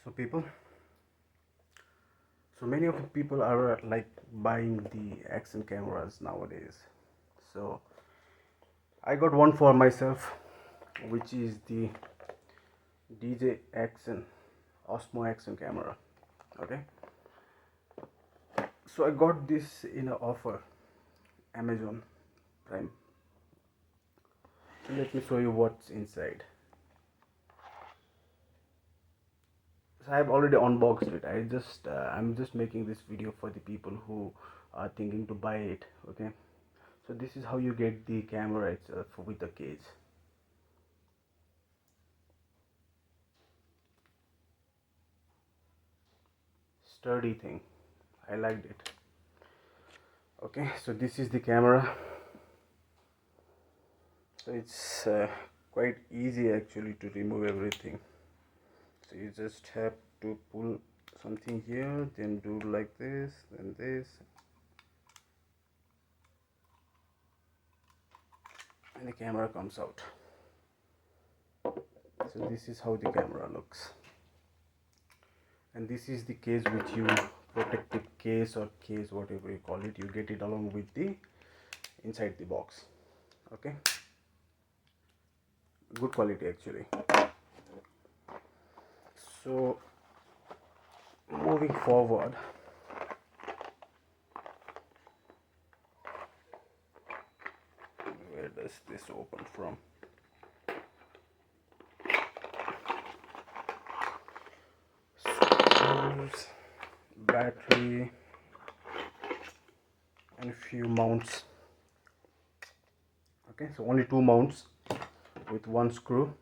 So many of the people are like buying the action cameras nowadays. So I got one for myself, which is the DJI OSMO action camera. Okay, so I got this in an offer, Amazon Prime. So let me show you what's inside. So I have already unboxed it. I'm just making this video for the people who are thinking to buy it. Okay, so this is how you get the camera itself with the case. Sturdy thing, I liked it. Okay, so this is the camera. So it's quite easy actually to remove everything. So you just have to pull something here, then do like this, then this, and the camera comes out. So this is how the camera looks, and this is the case which you protective case or case, whatever you call it, you get it along with the inside the box. Okay, good quality actually. So moving forward, where does this open from? Screws, battery, and a few mounts. Okay, so only two mounts with one screw,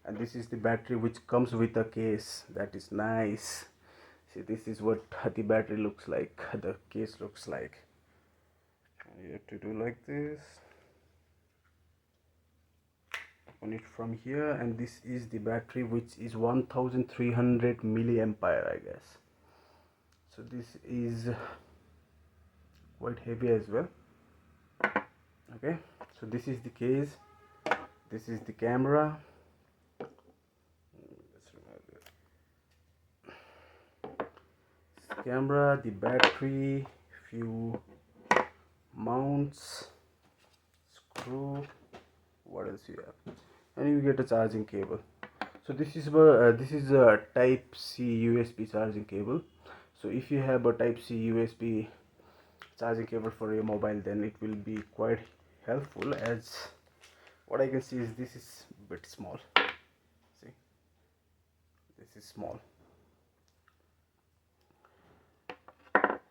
and this is the battery which comes with a case. That is nice. See, this is what the battery looks like, the case looks like. And you have to do like this, open it from here, and this is the battery, which is 1300 milliampere, I guess. So this is quite heavy as well. Okay, so this is the case, this is the camera. Camera, the battery, few mounts, screw, what else you have, and you get a charging cable. So this is a type C USB charging cable. So if you have a type C USB charging cable for your mobile, then it will be quite helpful, as what I can see is this is a bit small. See, this is small.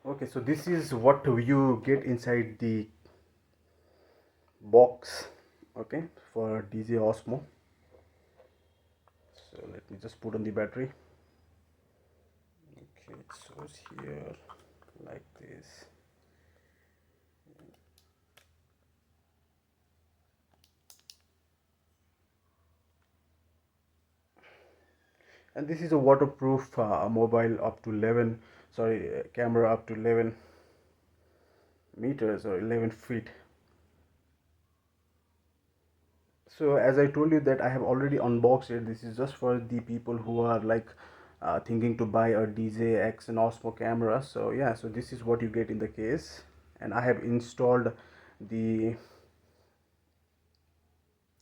Okay, so this is what you get inside the box, okay, for DJI OSMO. So let me just put on the battery. Okay, it shows here like this. And this is a waterproof mobile up to 11, camera up to 11 meters or 11 feet. So as I told you that I have already unboxed it. This is just for the people who are like thinking to buy a DJI OSMO camera. So yeah, so this is what you get in the case, and I have installed the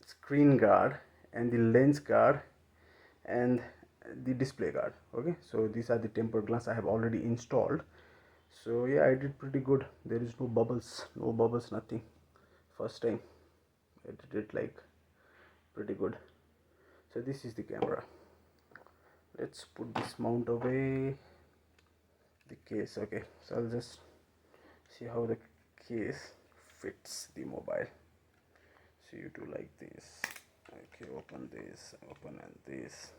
screen guard and the lens guard and the display guard. Okay, so these are the tempered glass I have already installed. So yeah, I did pretty good. There is no bubbles, nothing. First time I did it like pretty good. So this is the camera. Let's put this mount away, the case. Okay, so I'll just see how the case fits the mobile. So you do like this. Okay, open this, open and this,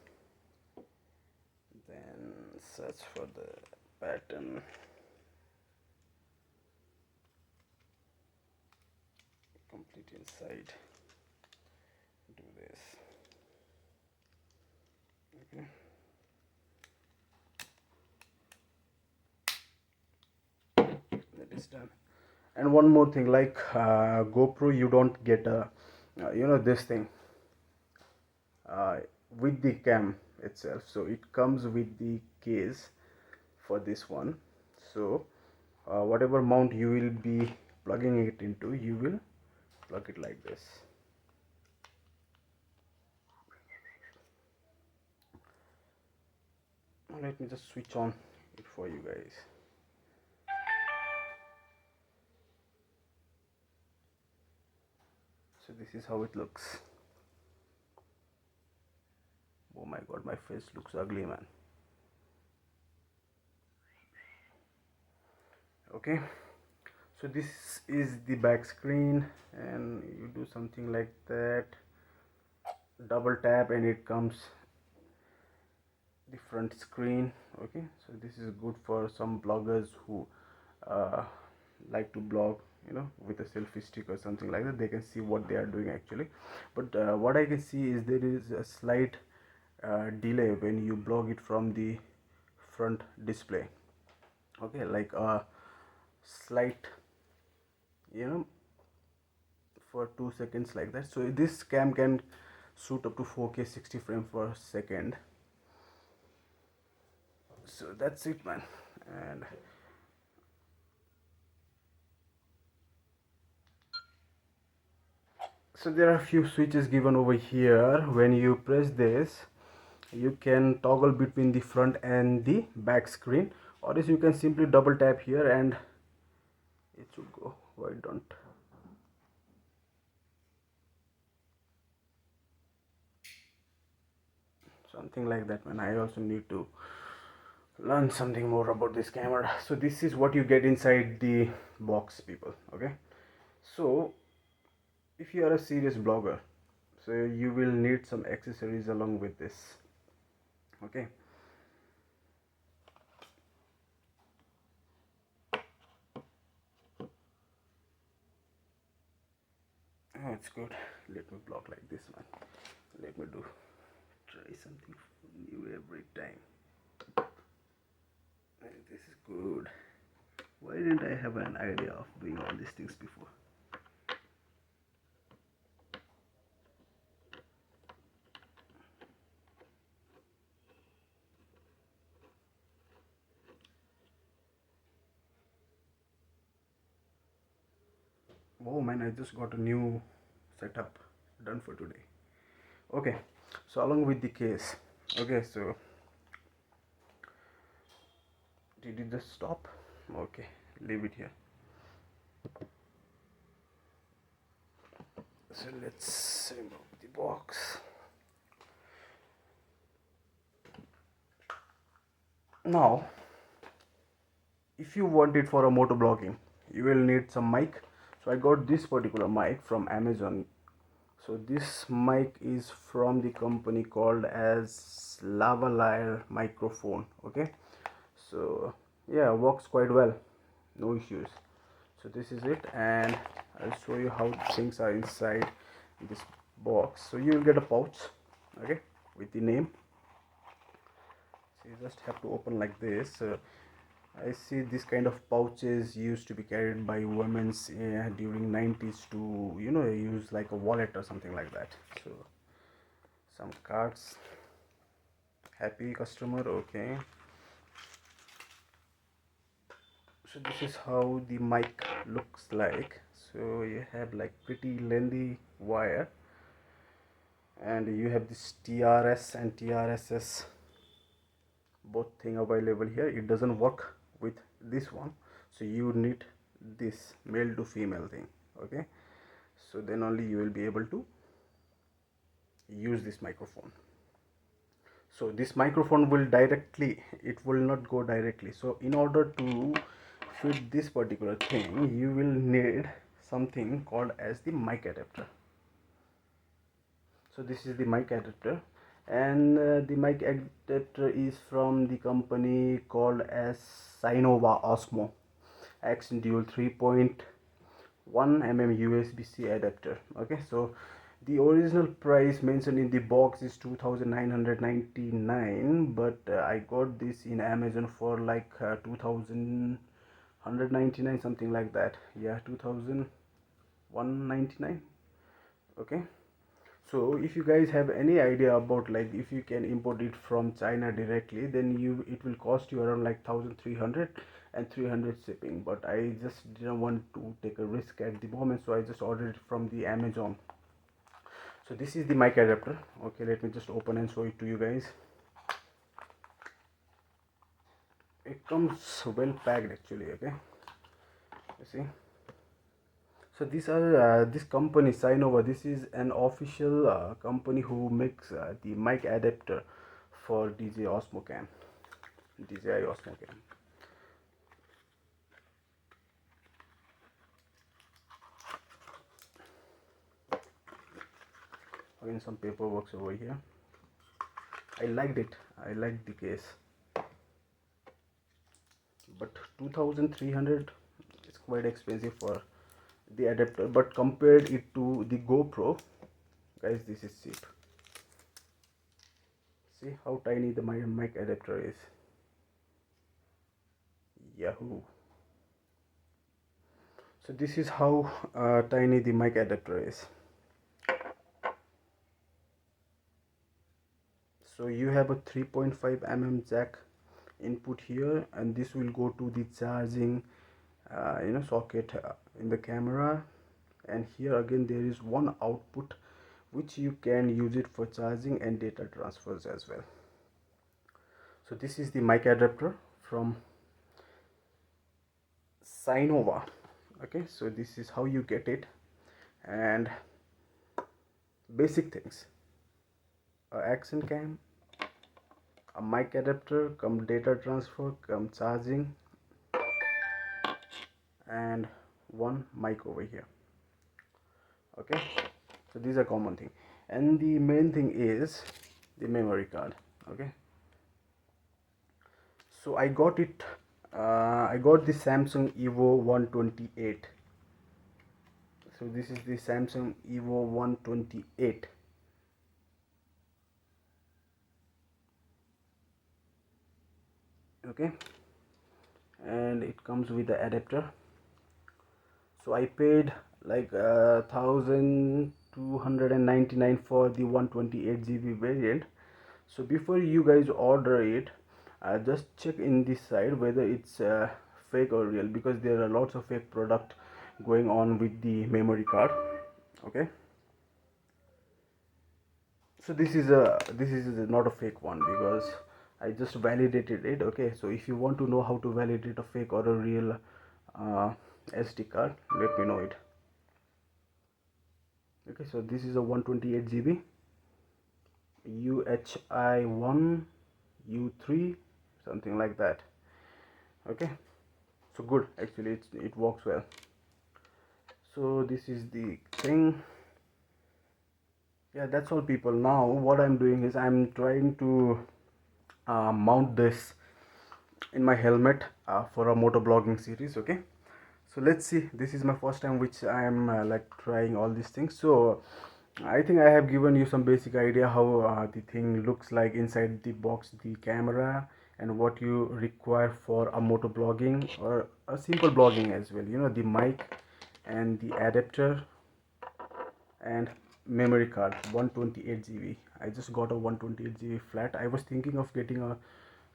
then search for the pattern, complete inside, do this. Okay, that is done. And one more thing, like GoPro, you don't get a this thing with the cam. itself. So it comes with the case for this one. So whatever mount you will be plugging it into, you will plug it like this. Let me just switch on it for you guys. So this is how it looks. Oh my god, my face looks ugly, man. Okay, so this is the back screen, and you do something like that, double tap, and it comes the front screen. Okay, so this is good for some bloggers who uh, like to blog, you know, with a selfie stick or something like that. They can see what they are doing actually. But what I can see is there is a slight delay when you blog it from the front display. Okay, like a slight, you know, for 2 seconds like that. So this cam can shoot up to 4K 60 frames per second. So that's it, man. And so there are a few switches given over here. When you press this, you can toggle between the front and the back screen, or else you can simply double tap here and it should go. Why don't? Something like that, man. I also need to learn something more about this camera. So this is what you get inside the box, people. Okay, so if you are a serious blogger, so you will need some accessories along with this. Okay, oh, it's good. Let me blog like this, man. Let me try something new every time. This is good. Why didn't I have an idea of doing all these things before? Oh man, I just got a new setup done for today. Okay, so along with the case, okay, so did it just stop? Okay, leave it here. So let's remove the box. Now, if you want it for a motor blogging, you will need some mic. So I got this particular mic from Amazon. So this mic is from the company called as lavalier microphone. Okay, so yeah, works quite well, no issues. So this is it, and I'll show you how things are inside this box. So you will get a pouch, okay, with the name. So you just have to open like this. I see this kind of pouches used to be carried by women during 90s to, you know, use like a wallet or something like that. So some cards. Happy customer. Okay, so this is how the mic looks like. So you have like pretty lengthy wire, and you have this TRS and TRSS both thing available here. It doesn't work with this one, so you need this male to female thing. Okay, so then only you will be able to use this microphone. So this microphone will directly, it will not go directly. So in order to fit this particular thing, you will need something called as the mic adapter. So this is the mic adapter, and the mic adapter is from the company called as DJI OSMO ACTION Dual 3.1 mm USB-C adapter. Okay, so the original price mentioned in the box is 2,999, but I got this in Amazon for like 2,199, something like that. Yeah, 2,199. Okay, So if you guys have any idea about like if you can import it from China directly, then it will cost you around like 1300 and 300 shipping, but I just didn't want to take a risk at the moment, so I just ordered it from the Amazon. So this is the mic adapter. Okay, let me just open and show it to you guys. It comes well packed actually. Okay, you see. So these are this company Sinova. This is an official company who makes the mic adapter for DJI OSMO CAM. DJI OSMO CAM. Again, some paperwork over here. I liked it. I liked the case, but 2300 is quite expensive for the adapter. But compared it to the GoPro, guys, this is cheap. See how tiny the mic adapter is. Yahoo! So this is how tiny the mic adapter is. So you have a 3.5 mm jack input here, and this will go to the charging socket in the camera. And here again there is one output which you can use it for charging and data transfers as well. So this is the mic adapter from Sinova. Okay, so this is how you get it, and basic things: a action cam, a mic adapter, come data transfer, come charging, and one mic over here. Okay, so these are common thing, and the main thing is the memory card. Okay, so I got it. I got the Samsung Evo 128. So this is the Samsung Evo 128. Okay, and it comes with the adapter. So I paid like 1299 for the 128 GB variant. So before you guys order it, just check in this side whether it's fake or real, because there are lots of fake product going on with the memory card. Okay, so this is not a fake one, because I just validated it. Okay, so if you want to know how to validate a fake or a real SD card, let me know it. Okay, so this is a 128 GB UHI1 U3, something like that. Okay, so good, actually it works well. So this is the thing. Yeah, that's all people. Now what I'm doing is I'm trying to mount this in my helmet for a motovlogging series. Okay, so let's see. This is my first time which I am like trying all these things. So I think I have given you some basic idea how the thing looks like inside the box, the camera, and what you require for a motovlogging or a simple blogging as well. You know, the mic and the adapter and memory card 128 GB. I just got a 128 GB flat. I was thinking of getting a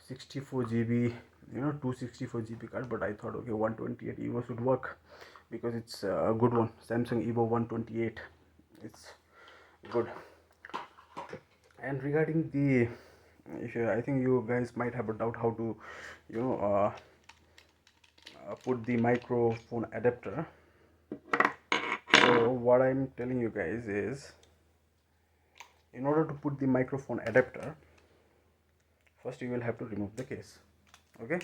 64 GB, 264 GB card, but I thought okay, 128 Evo should work because it's a good one. Samsung Evo 128, it's good. And regarding the issue, I think you guys might have a doubt how to put the microphone adapter. So what I'm telling you guys is, in order to put the microphone adapter, first you will have to remove the case. Okay,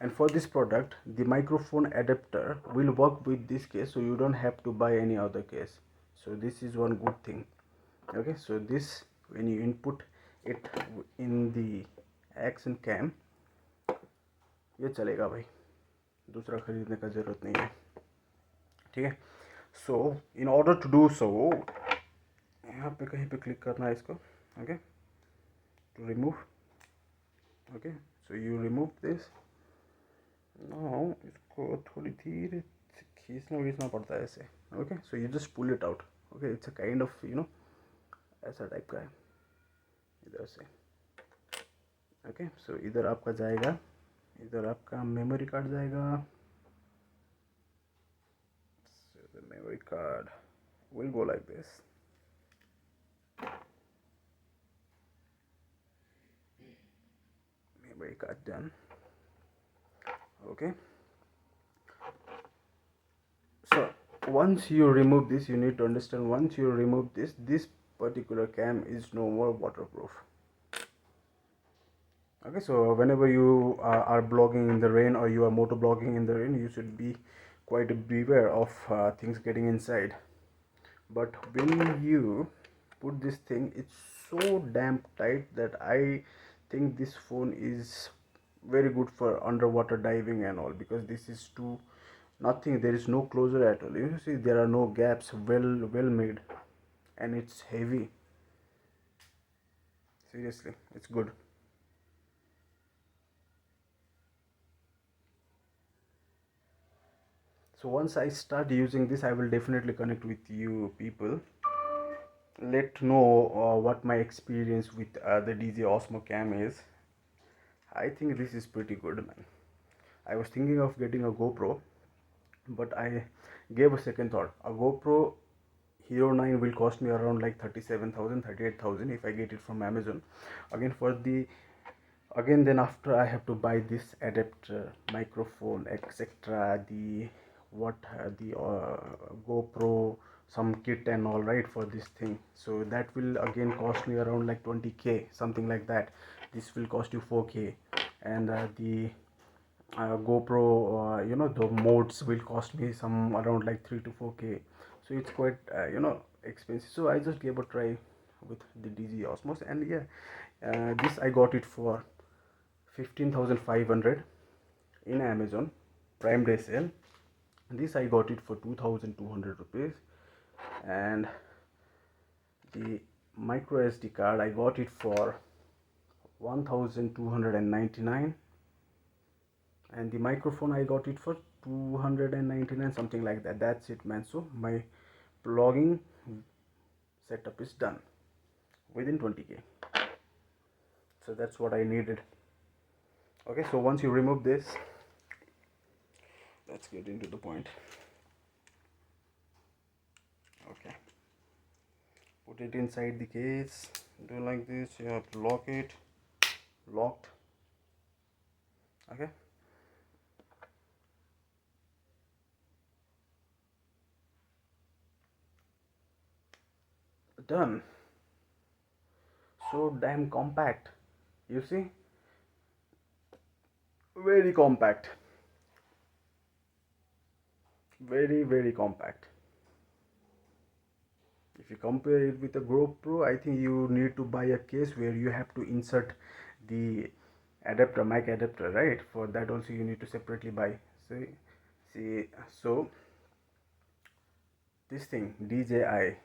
and for this product the microphone adapter will work with this case, so you don't have to buy any other case. So this is one good thing. Okay, so this, when you input it in the action cam, ये चलेगा भाई, दूसरा खरीदने का जरूरत नहीं है. ठीक है. So in order to do so, यहाँ पे कहीं पे क्लिक करना है इसको. Okay, to remove. Okay, so you remove this. Now इसको थोड़ी धीरे से खींचना पड़ता है ऐसे. Okay, so you just pull it out. Okay, it's a kind of ऐसा टाइप का है इधर से। ओके, सो इधर आपका जाएगा, इधर आपका मेमोरी कार्ड जाएगा। So the memory card will go like this. Memory card done. Okay, so once you remove this, you need to understand, once you remove this particular cam is no more waterproof. Okay, so whenever you are blogging in the rain, or you are motor blogging in the rain, you should be quite beware of things getting inside. But when you put this thing, it's so damn tight that I think this phone is very good for underwater diving and all, because this is too nothing, there is no closure at all. You see, there are no gaps, well made, and it's heavy. Seriously, it's good. So once I start using this, I will definitely connect with you people, let know what my experience with the DJI OSMO cam is. I think this is pretty good, man. I was thinking of getting a GoPro, but I gave a second thought. A GoPro Hero 9 will cost me around like 37,000, 38,000 if I get it from Amazon. Again, then after I have to buy this adapter, microphone, etc. The GoPro, some kit and all, right, for this thing. So that will again cost me around like 20k, something like that. This will cost you 4k, and the GoPro, the modes will cost me some around like 3 to 4k. So it's quite expensive. So I just gave a try with the DJI Osmos, and yeah, this I got it for 15,500 in Amazon Prime Day sale. This I got it for 2,200 rupees, and the micro SD card I got it for 1,299, and the microphone I got it for 299, something like that. That's it, man. So my vlogging setup is done within 20k. So that's what I needed. Okay, so once you remove this, let's get into the point. Okay, put it inside the case, do like this. You have to lock it, locked. Okay, done. So damn compact, you see, very compact, very compact. If you compare it with a GoPro, I think you need to buy a case where you have to insert the adapter, mic adapter, right? For that also you need to separately buy. See, so this thing DJI,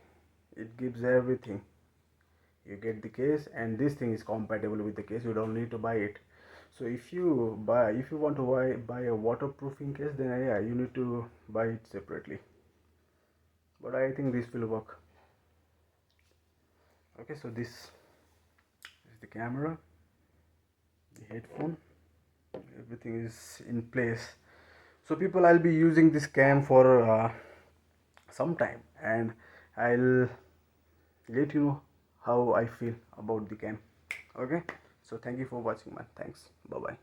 it gives everything. You get the case, and this thing is compatible with the case. You don't need to buy it. So if you want to buy a waterproofing case, then yeah, you need to buy it separately. But I think this will work. Okay, so this is the camera, the headphone, everything is in place. So people, I'll be using this cam for some time, and I'll let you know how I feel about the cam. Okay, so thank you for watching, man. Thanks, bye bye.